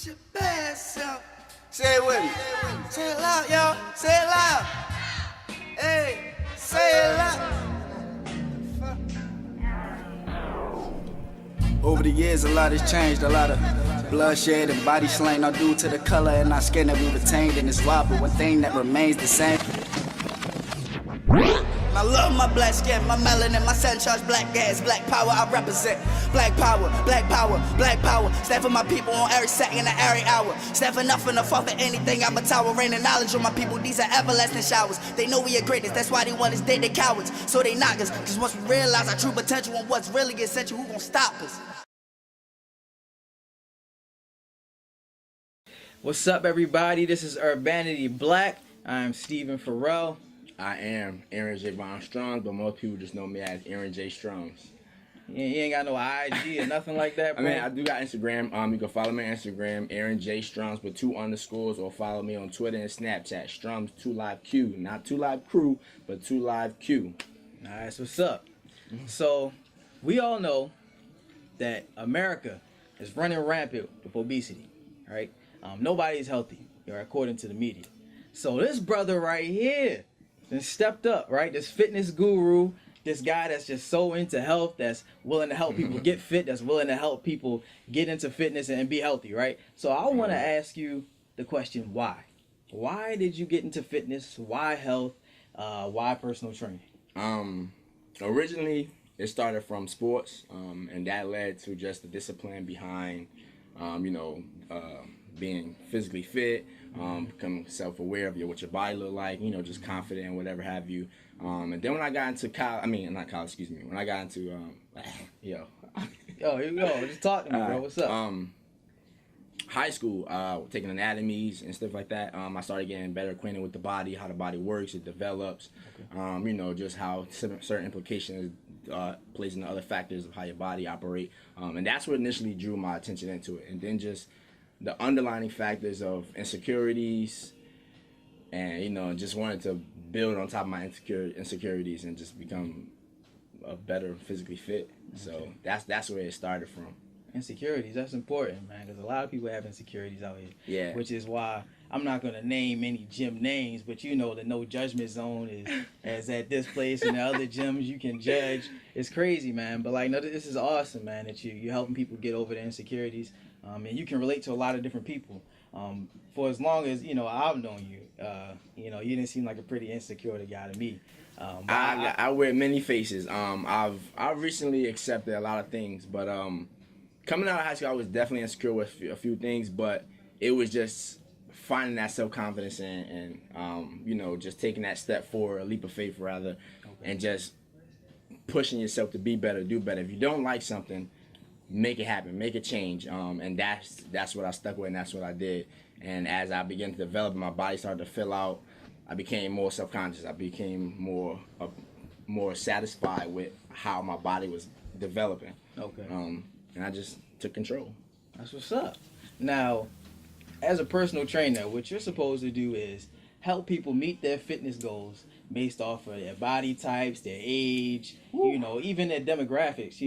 Your best self. Say it with me. Say it loud, y'all. Say it loud. Hey, say it loud. Over the years, a lot has changed. A lot of bloodshed and body slang, all due to the color and our skin that we retained in this wild. But one thing that remains the same. I love my black skin, my melanin, my sun-charged black gas, black power I represent. Black power, black power, black power. Stand for my people on every second and every hour. Stand for nothing or fall for anything. I'm a tower, raining knowledge on my people. These are everlasting showers. They know we are greatness, that's why they want us dead, they cowards. So they knock us, cause once we realize our true potential and what's really essential, who gon' stop us? What's up, everybody? This is Urbanity Black. I'm Stephen Farrell. I am Aaron J. Von Strums, but most people just know me as Aaron J. Strums. You ain't got no IG or nothing like that, bro? I mean, I do got Instagram. You can follow me on Instagram, Aaron J. Strums with 2 underscores, or follow me on Twitter and Snapchat, Strums 2LiveQ. Not 2Live but 2LiveQ. All right, so what's up? So, we all know that America is running rampant with obesity, right? Nobody's healthy, according to the media. So this brother right here then stepped up, right? This fitness guru, this guy that's just so into health, that's willing to help people get fit, that's willing to help people get into fitness and be healthy, right? So I want to ask you the question, why? Why did you get into fitness? Why health? Why personal training? Originally, it started from sports, and that led to just the discipline behind, being physically fit, becoming self-aware of what your body look like, just confident and whatever have you. And then when I got into when I got into, Yo, here we go. Just talk to me, bro. What's up? High school, taking anatomies and stuff like that. I started getting better acquainted with the body, how the body works, it develops, just how certain implications plays into other factors of how your body operate. And that's what initially drew my attention into it. And then just the underlying factors of insecurities and, just wanted to build on top of my insecurities and just become a better physically fit. So that's where it started from. Insecurities, that's important, man, because a lot of people have insecurities out here. Yeah. Which is why I'm not going to name any gym names, but the no judgment zone is at this place, and the other gyms you can judge. It's crazy, man. But no, this is awesome, man, that you're helping people get over their insecurities. And you can relate to a lot of different people. For as long as I've known you, you didn't seem like a pretty insecure guy to me. I wear many faces. I've recently accepted a lot of things, but coming out of high school, I was definitely insecure with a few things, but it was just finding that self-confidence and just taking that step forward, a leap of faith rather, and just pushing yourself to be better, do better. If you don't like something, make it happen, make it change. And that's what I stuck with, and that's what I did. And as I began to develop, my body started to fill out. I became more self-conscious. I became more satisfied with how my body was developing. Okay. And I just took control. That's what's up. Now, as a personal trainer, what you're supposed to do is help people meet their fitness goals based off of their body types, their age, even their demographics,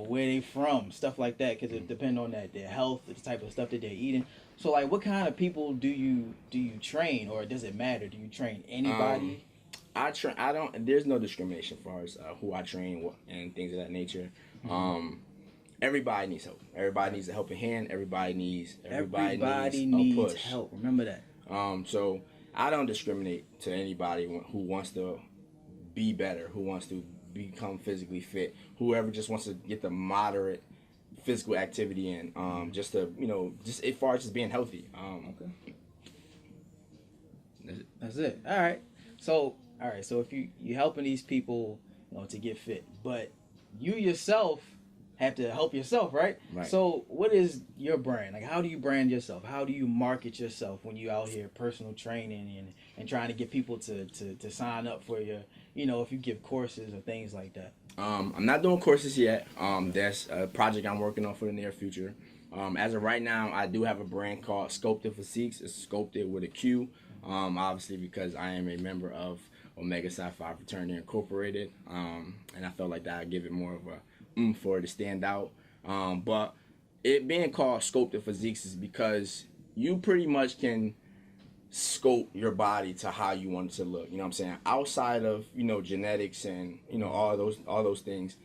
where they from, stuff like that, because it depends on their health, the type of stuff that they're eating. So, what kind of people do you train, or does it matter? Do you train anybody? There's no discrimination as far as who I train and things of that nature. Everybody needs help. Everybody needs a helping hand. Everybody needs a push. Help. Remember that. So I don't discriminate to anybody who wants to be better, who wants to become physically fit, whoever just wants to get the moderate physical activity in, just as far as just being healthy. Okay. That's it. All right. So if you're helping these people, to get fit, but you yourself have to help yourself, right? Right. So what is your brand? How do you brand yourself? How do you market yourself when you out here personal training and trying to get people to sign up for your, if you give courses or things like that? I'm not doing courses yet. That's a project I'm working on for the near future. As of right now, I do have a brand called sQulpted Physiques. It's sculpted with a Q, obviously because I am a member of Omega Psi Phi Fraternity Incorporated, and I felt like that I'd give it more of a for it to stand out. But it being called sculpted physiques is because you pretty much can sculpt your body to how you want it to look. You know what I'm saying? Outside of, you know, genetics and, you know, all those things.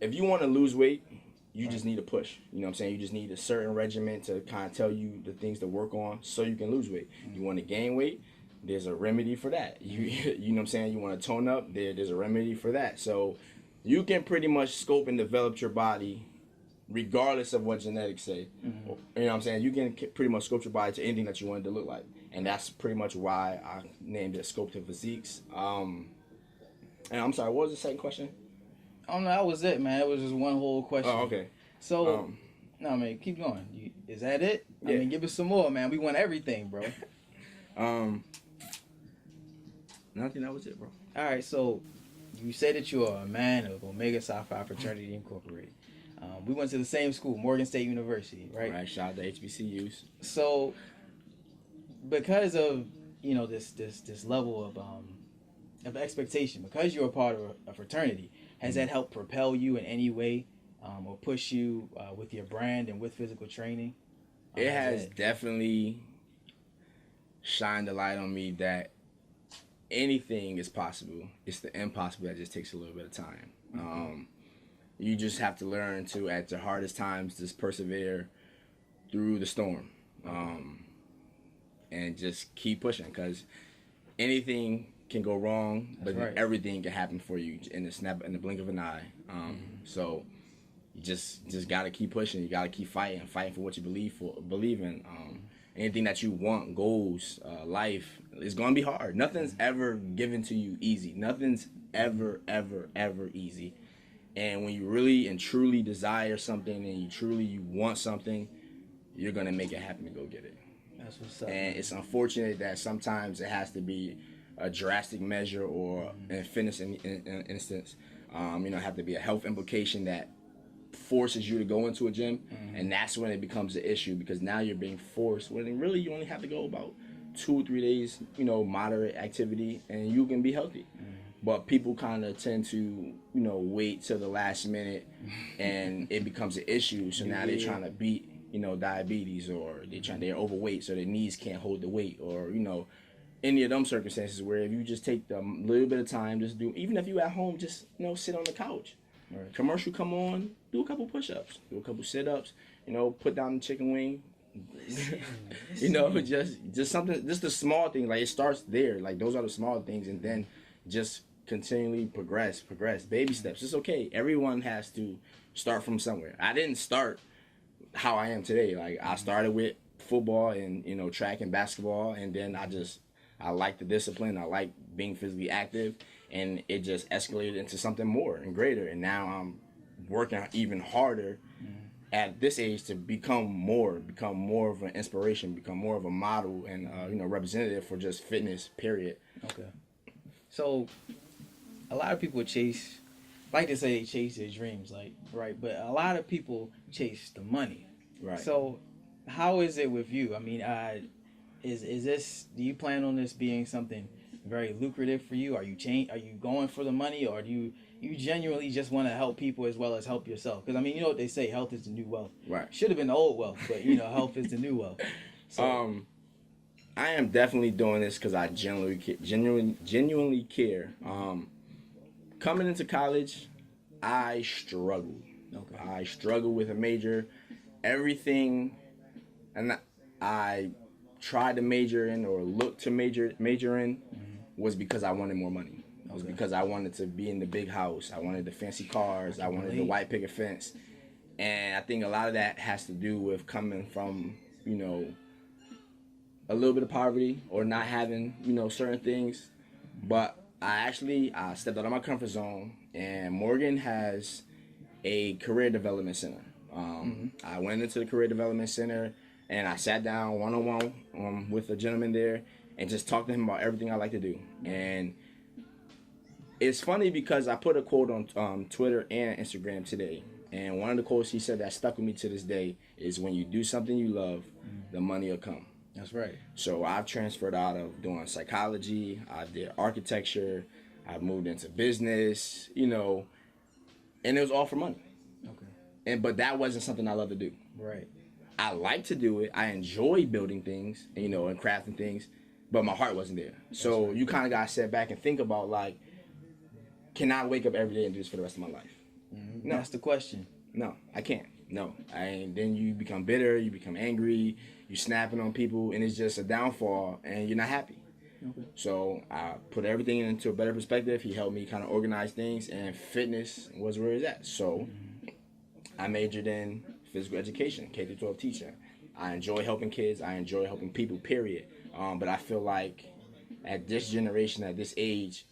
If you want to lose weight, you just need to push. You know what I'm saying? You just need a certain regimen to kind of tell you the things to work on so you can lose weight. You want to gain weight, there's a remedy for that. You know what I'm saying? You want to tone up, there's a remedy for that. So you can pretty much sculpt and develop your body regardless of what genetics say. You know what I'm saying? You can pretty much sculpt your body to anything that you want it to look like. And that's pretty much why I named it Sculpted Physiques. And I'm sorry, what was the second question? Oh no, that was it, man. It was just one whole question. Oh, okay. So, no, man, keep going. Is that it? Yeah. I mean, give us some more, man. We want everything, bro. No, I think that was it, bro. All right, so you say that you are a man of Omega Psi Phi Fraternity Incorporated. We went to the same school, Morgan State University, right? Right. Shout out to HBCUs. So, because of, you know, this level of expectation, because you're a part of a fraternity, has that helped propel you in any way, or push you with your brand and with physical training? It has definitely shined a light on me that anything is possible. It's the impossible that just takes a little bit of time. You just have to learn to, at the hardest times, just persevere through the storm, and just keep pushing, because anything can go wrong, but everything can happen for you in the blink of an eye. So you just gotta keep pushing. You gotta keep fighting for what you believe in. Anything that you want, goals, life, it's gonna be hard. Nothing's ever given to you easy. Nothing's ever easy. And when you really and truly desire something and you want something, you're gonna make it happen to go get it. That's what's up. And it's unfortunate that sometimes it has to be a drastic measure, or in fitness instance, have to be a health implication that forces you to go into a gym, and that's when it becomes an issue, because now you're being forced when really you only have to go about 2 or 3 days, moderate activity, and you can be healthy. But people kind of tend to, wait till the last minute, and it becomes an issue. So now they're trying to beat, diabetes, or they're overweight, so their knees can't hold the weight, or any of them circumstances where if you just take a little bit of time, just do, even if you at home, just sit on the couch. Right. Commercial come on, do a couple push-ups, do a couple sit-ups, put down the chicken wing. Just something, just the small thing. Like, it starts there. Like, those are the small things, and then just continually progress, baby steps. It's okay. Everyone has to start from somewhere. I didn't start how I am today. Like, I started with football and track and basketball, and then I like the discipline. I like being physically active, and it just escalated into something more and greater. And now I'm working even harder at this age to become more of an inspiration, become more of a model and representative for just fitness. Period. Okay. So, a lot of people chase their dreams, right? But a lot of people chase the money. Right. So, how is it with you? I mean, is this? Do you plan on this being something very lucrative for you? Are you going for the money, or do you genuinely just want to help people as well as help yourself? Because, I mean, you know what they say, health is the new wealth. Right. Should have been the old wealth, but health is the new wealth. So, I am definitely doing this because I genuinely care. Coming into college, I struggled. Okay. I struggled with a major, everything, and I tried to major in or looked to major in was because I wanted more money. It was because I wanted to be in the big house. I wanted the fancy cars. I wanted the white picket fence. And I think a lot of that has to do with coming from, a little bit of poverty or not having, certain things. But I stepped out of my comfort zone, and Morgan has a career development center. I went into the career development center, and I sat down one-on-one with a gentleman there and just talked to him about everything I like to do. And it's funny because I put a quote on Twitter and Instagram today, and one of the quotes he said that stuck with me to this day is, when you do something you love, the money will come. That's right. So I've transferred out of doing psychology. I did architecture. I moved into business, and it was all for money. Okay. but that wasn't something I love to do. Right. I like to do it. I enjoy building things, and crafting things, but my heart wasn't there. So you kind of got to sit back and think about, like, can I wake up every day and do this for the rest of my life? Mm-hmm. No. That's the question. No, I can't. No. Then you become bitter, you become angry, you snapping on people, and it's just a downfall, and you're not happy. Okay. So I put everything into a better perspective. He helped me kind of organize things, and fitness was where it's at. So I majored in physical education, K-12 teacher. I enjoy helping kids. I enjoy helping people, period. But I feel like at this generation, at this age,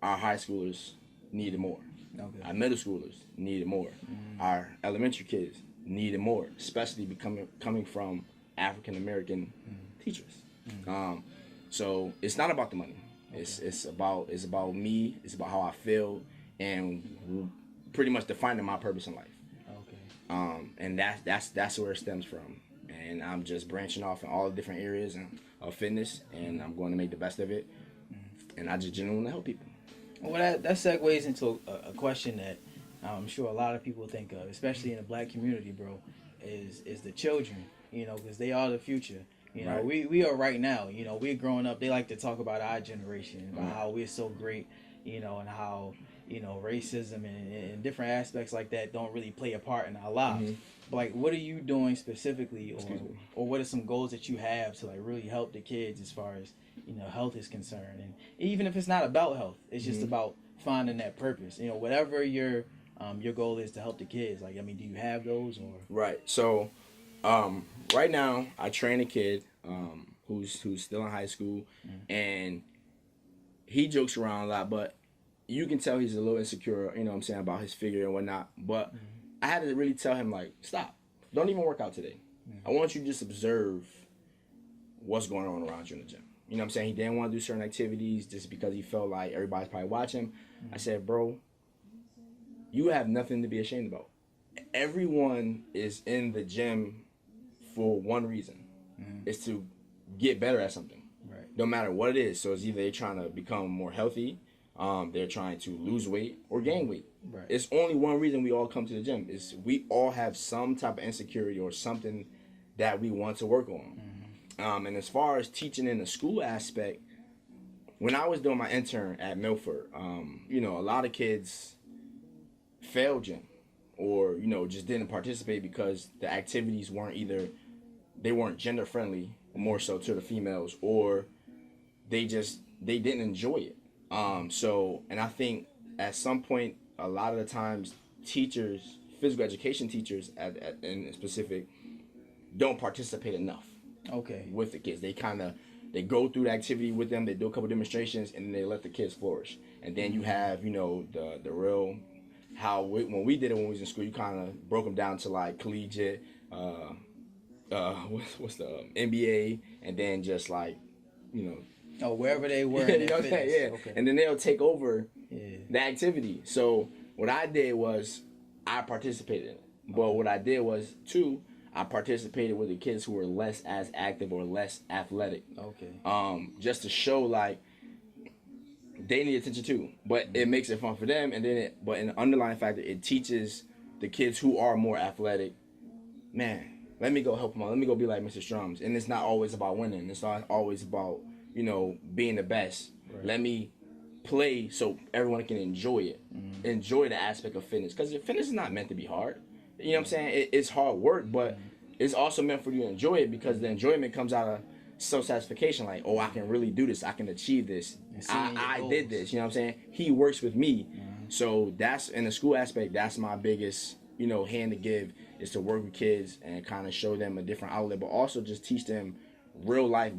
our high schoolers needed more. Okay. Our middle schoolers needed more. Our elementary kids needed more, especially coming from African American teachers. So it's not about the money. Okay. It's about me. It's about how I feel, and pretty much defining my purpose in life. Okay. And that's where it stems from. And I'm just branching off in all the different areas of fitness, and I'm going to make the best of it. And I just genuinely help people. Well, that segues into a question that I'm sure a lot of people think of, especially in the black community, bro, is the children, because they are the future. Right. We are right now, we're growing up. They like to talk about our generation, about how we're so great, and how, racism and different aspects like that don't really play a part in our lives. Mm-hmm. But, like, what are you doing specifically, or what are some goals that you have to, like, really help the kids as far as, health is concerned? And even if it's not about health, it's just about finding that purpose. Whatever your goal is to help the kids. Like, do you have those, or? Right. So, right now I train a kid who's still in high school, and he jokes around a lot, but you can tell he's a little insecure, about his figure and whatnot. But I had to really tell him, like, stop. Don't even work out today. I want you to just observe what's going on around you in the gym. He didn't want to do certain activities just because he felt like everybody's probably watching him. I said, bro, you have nothing to be ashamed about. Everyone is in the gym for one reason. It's to get better at something. Right. No matter what it is. So it's either they're trying to become more healthy, they're trying to lose weight, or gain weight. Right. It's only one reason we all come to the gym. Is we all have some type of insecurity or something that we want to work on. And as far as teaching in the school aspect, when I was doing my intern at Milford, a lot of kids failed gym, or just didn't participate because the activities weren't gender friendly, more so to the females, or they didn't enjoy it. And I think at some point, a lot of the times, teachers, physical education teachers in specific, don't participate enough. Okay. With the kids, they go through the activity with them. They do a couple demonstrations, and then they let the kids flourish. And then you have the real when we did it when we was in school, you kind of broke them down to, like, collegiate, what's the NBA, and then just, like, wherever they were. You know what I'm saying? Yeah. Okay. And then they'll take over the activity. So what I did was I participated in it. But what I did was I participated with the kids who were less as active or less athletic. Okay. Just to show, like, they need attention too, but it makes it fun for them. And then but in the underlying factor, it teaches the kids who are more athletic, man, let me go help them out. Let me go be like Mr. Strums. And it's not always about winning. It's not always about, being the best. Right. Let me play so everyone can enjoy it. Enjoy the aspect of fitness. Because fitness is not meant to be hard. You know what I'm saying? It's hard work, but it's also meant for you to enjoy it, because the enjoyment comes out of self-satisfaction. Like, oh, I can really do this. I can achieve this. I did this. You know what I'm saying? He works with me. So that's, in the school aspect, that's my biggest, hand to give, is to work with kids and kind of show them a different outlet, but also just teach them real life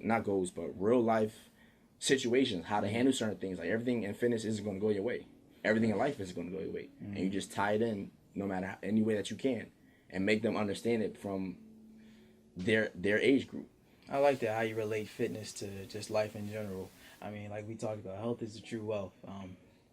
not goals, but real life situations, how to handle certain things. Like, everything in fitness isn't going to go your way. Everything in life isn't going to go your way. And you just tie it in no matter any way that you can, and make them understand it from their age group. I like that, how you relate fitness to just life in general. Like we talked about, health is the true wealth.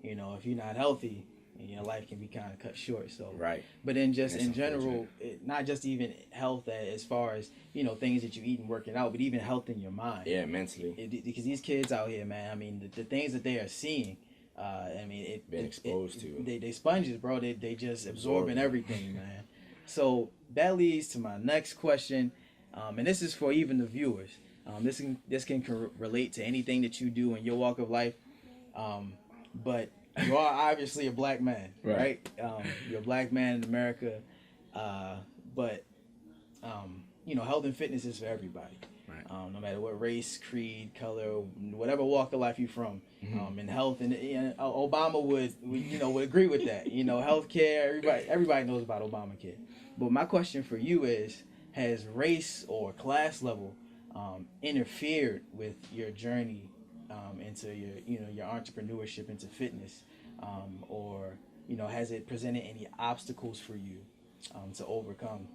If you're not healthy, your life can be kind of cut short. So right. But then just in general, not just even health as far as things that you eat and working out, but even health in your mind. Yeah, mentally. Because these kids out here, man, the things that they are seeing, I mean, Been exposed to. They sponges, bro. They just absorbing everything, man. So that leads to my next question, and this is for even the viewers. This can relate to anything that you do in your walk of life, but you are obviously a black man, right? You're a black man in America, but you know, health and fitness is for everybody. Right. No matter what race, creed, color, whatever walk of life you're from, and health, and Obama would agree with that. You know, healthcare. Everybody knows about Obamacare. But my question for you is: has race or class level interfered with your journey into your entrepreneurship into fitness, or has it presented any obstacles for you to overcome?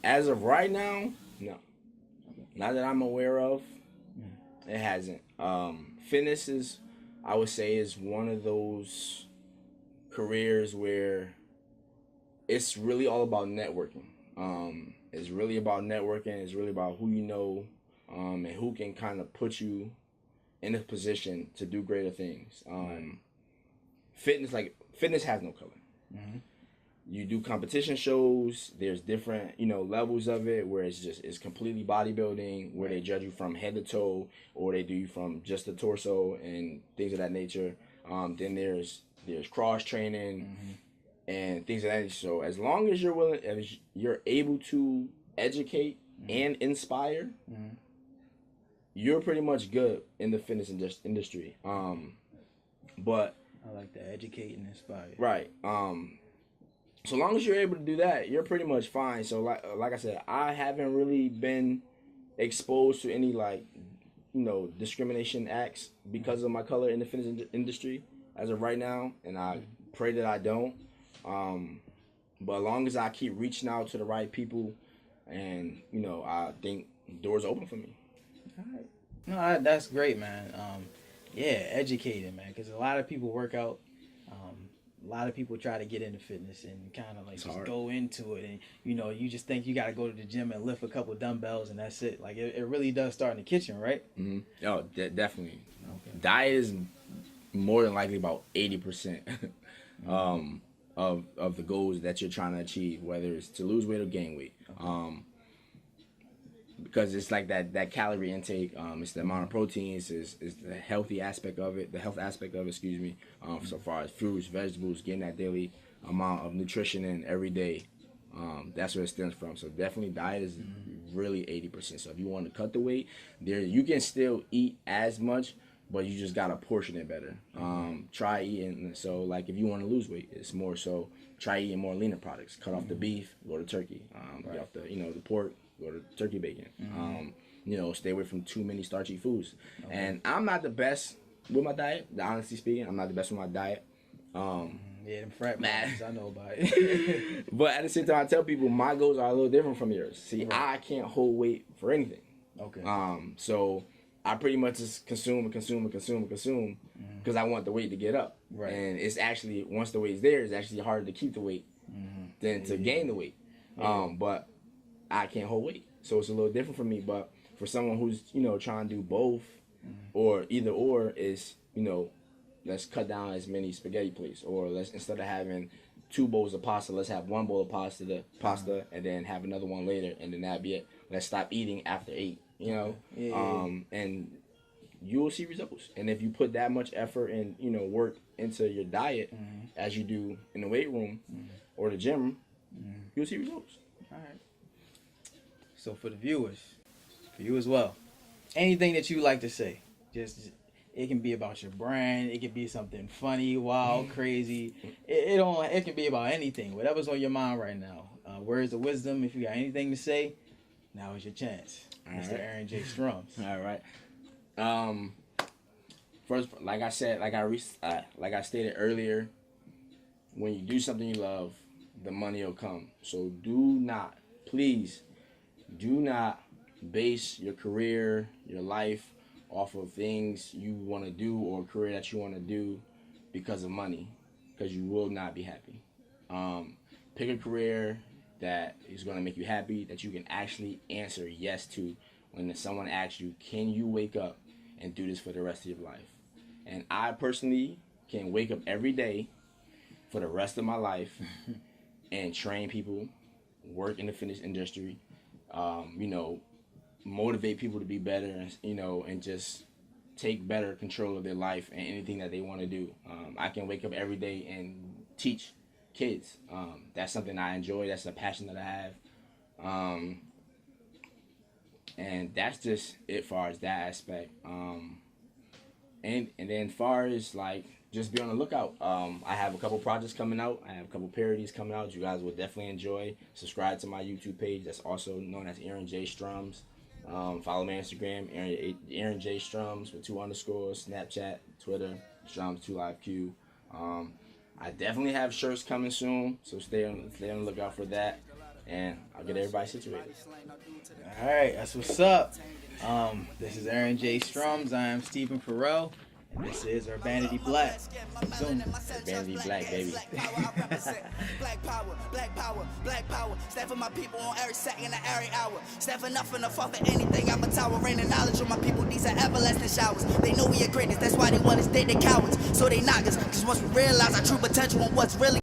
As of right now, no. Not that I'm aware of. It hasn't. Fitness is, I would say, is one of those careers where it's really all about networking. It's really about networking. It's really about who you know, and who can kind of put you in a position to do greater things. Fitness has no color. You do competition shows. There's different, levels of it where it's completely bodybuilding, where they judge you from head to toe, or they do you from just the torso and things of that nature. Then there's cross training and things of that nature. So as long as you're able to educate and inspire, you're pretty much good in the fitness industry. But I like that, educate and inspire. Right. So long as you're able to do that, you're pretty much fine. So like I said, I haven't really been exposed to any discrimination acts because of my color in the fitness industry as of right now, and I pray that I don't. But as long as I keep reaching out to the right people, and I think doors open for me. All right. No, that's great, man. Educating, man, because a lot of people work out. A lot of people try to get into fitness and kind of just go into it, and you just think you got to go to the gym and lift a couple dumbbells and that's it. Like it really does start in the kitchen, right? Oh, definitely. Okay. Diet is more than likely about 80% of the goals that you're trying to achieve, whether it's to lose weight or gain weight. Okay. Because it's like that calorie intake, it's the amount of proteins, is the healthy aspect of it, the health aspect of it, excuse me, so far as fruits, vegetables, getting that daily amount of nutrition in every day. That's where it stems from. So definitely diet is really 80%. So if you want to cut the weight, you can still eat as much, but you just got to portion it better. Try eating, so like if you want to lose weight, it's more so try eating more leaner products. Cut off the beef, go to turkey. Get off the pork, go to turkey bacon. Stay away from too many starchy foods. Okay. And I'm not the best with my diet. Honestly speaking, I'm not the best with my diet. Them frat boys, I know about it. But at the same time, I tell people my goals are a little different from yours. See, I can't hold weight for anything. Okay. So I pretty much just consume because I want the weight to get up. Right. And it's actually, once the weight's there, it's actually harder to keep the weight than to gain the weight. But I can't hold weight. So it's a little different for me. But for someone who's, trying to do both or either or is, let's cut down as many spaghetti plates, or let's, instead of having 2 bowls of pasta, let's have 1 bowl of pasta and then have another one later, and then that'd be it. Let's stop eating after 8, and you will see results. And if you put that much effort and, work into your diet as you do in the weight room or the gym, you'll see results. All right. So for the viewers, for you as well, anything that you like to say, just it can be about your brand, it can be something funny, wild, crazy. It can be about anything, whatever's on your mind right now. Words of wisdom. If you got anything to say, now is your chance, Mr. Aaron J. Strums. All right. First, like I said, like I stated earlier, when you do something you love, the money will come. So please do not base your career, your life off of things you want to do or a career that you want to do because of money, because you will not be happy. Pick a career that is going to make you happy, that you can actually answer yes to when someone asks you, can you wake up and do this for the rest of your life? And I personally can wake up every day for the rest of my life and train people, work in the fitness industry, you know, motivate people to be better, you know, and just take better control of their life and anything that they want to do. I can wake up every day and teach kids. That's something I enjoy. That's a passion that I have. And that's just it far as that aspect. And then far as like just be on the lookout. I have a couple projects coming out. I have a couple parodies coming out. You guys will definitely enjoy. Subscribe to my YouTube page. That's also known as Aaron J Strums. Follow my Instagram, Aaron J Strums with 2 underscores. Snapchat, Twitter, Strums 2LiveQ. I definitely have shirts coming soon, so stay on the lookout for that. And I'll get everybody situated. All right, that's what's up. This is Aaron J Strums. I am Stephen Farrell. And this is Urbanity Black. Zoom. Urbanity Black, baby. Black power, black power, black power. Stand for my people on every second and every hour. Stand for nothing or fall for anything. I'm a tower, raining knowledge on my people. These are everlasting showers. They know we are greatness. That's why they want us dead, they cowards. So they knock us. Cause once we realize our true potential and what's really